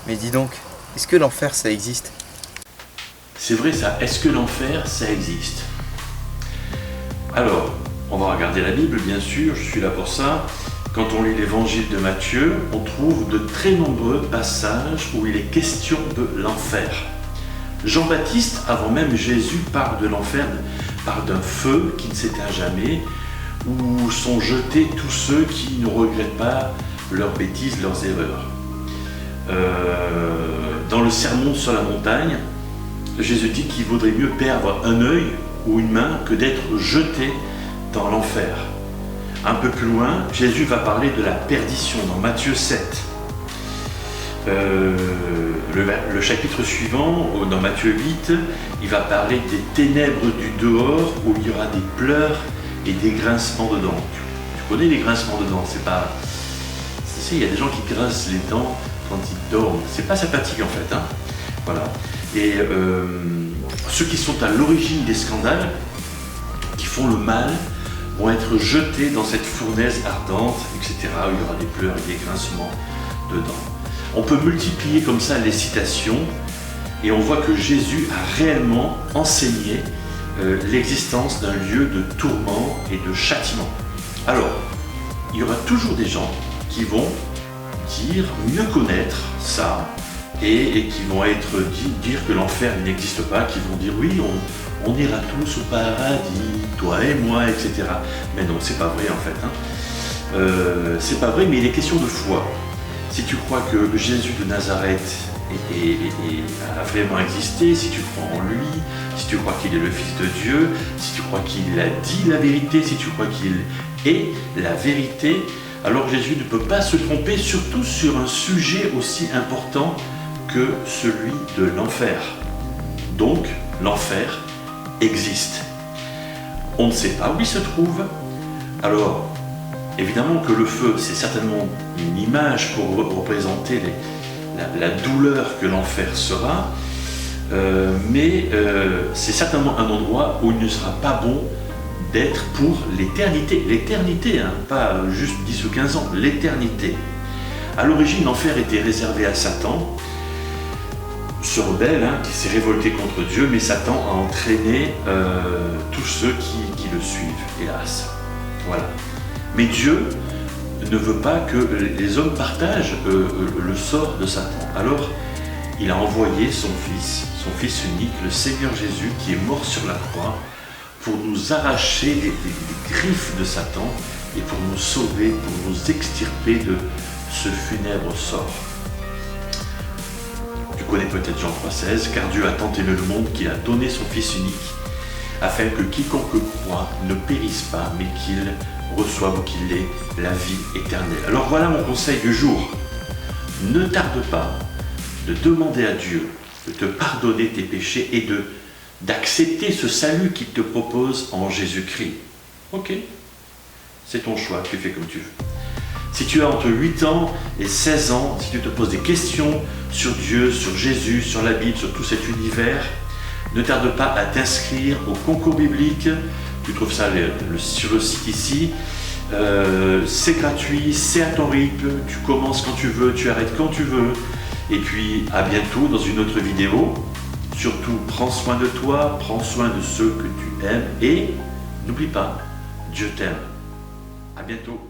Mais dis donc, est-ce que l'enfer ça existe? C'est vrai ça, est-ce que l'enfer ça existe? Alors, on va regarder la Bible bien sûr, je suis là pour ça. Quand on lit l'évangile de Matthieu, on trouve de très nombreux passages où il est question de l'enfer. Jean-Baptiste, avant même Jésus, parle de l'enfer, parle d'un feu qui ne s'éteint jamais, où sont jetés tous ceux qui ne regrettent pas leurs bêtises, leurs erreurs. Dans le sermon sur la montagne, Jésus dit qu'il vaudrait mieux perdre un œil ou une main que d'être jeté dans l'enfer. Un peu plus loin, Jésus va parler de la perdition dans Matthieu 7. Le chapitre suivant, dans Matthieu 8, il va parler des ténèbres du dehors où il y aura des pleurs et des grincements de dents. Tu connais les grincements de dents, c'est pas... il y a des gens qui grincent les dents quand ils dorment. C'est pas sympathique en fait. Hein, voilà. Et ceux qui sont à l'origine des scandales, qui font le mal, vont être jetés dans cette fournaise ardente, etc., où il y aura des pleurs et des grincements de dents. On peut multiplier comme ça les citations, et on voit que Jésus a réellement enseigné l'existence d'un lieu de tourment et de châtiment. Alors, il y aura toujours des gens qui vont dire, mieux connaître ça, et qui vont dire que l'enfer n'existe pas, qui vont dire oui, on ira tous au paradis, toi et moi, etc. Mais non, c'est pas vrai en fait. Hein. C'est pas vrai, mais il est question de foi. Si tu crois que Jésus de Nazareth a vraiment existé, si tu crois en lui, si tu crois qu'il est le Fils de Dieu, si tu crois qu'il a dit la vérité, si tu crois qu'il est la vérité, alors Jésus ne peut pas se tromper, surtout sur un sujet aussi important que celui de l'enfer. Donc, l'enfer existe. On ne sait pas où il se trouve. Alors, évidemment que le feu, c'est certainement une image pour représenter la douleur que l'enfer sera, mais c'est certainement un endroit où il ne sera pas bon d'être pour l'éternité. L'éternité, hein, pas juste 10 ou 15 ans, l'éternité. À l'origine, l'enfer était réservé à Satan, ce rebelle hein, qui s'est révolté contre Dieu, mais Satan a entraîné tous ceux qui le suivent, hélas. Voilà. Mais Dieu ne veut pas que les hommes partagent le sort de Satan. Alors, il a envoyé son Fils unique, le Seigneur Jésus, qui est mort sur la croix, pour nous arracher les griffes de Satan et pour nous sauver, pour nous extirper de ce funèbre sort. Tu connais peut-être Jean 3,16, car Dieu a tant aimé le monde qu'il a donné son Fils unique, afin que quiconque croit ne périsse pas, mais qu'il reçoive ou qu'il ait la vie éternelle. Alors voilà mon conseil du jour. Ne tarde pas de demander à Dieu de te pardonner tes péchés et d'accepter ce salut qu'il te propose en Jésus-Christ. Ok, c'est ton choix, tu fais comme tu veux. Si tu as entre 8 ans et 16 ans, si tu te poses des questions sur Dieu, sur Jésus, sur la Bible, sur tout cet univers, ne tarde pas à t'inscrire au concours biblique. Tu trouves ça sur le site ici. C'est gratuit, c'est à ton rythme, tu commences quand tu veux, tu arrêtes quand tu veux. Et puis à bientôt dans une autre vidéo. Surtout, prends soin de toi, prends soin de ceux que tu aimes et n'oublie pas, Dieu t'aime. À bientôt.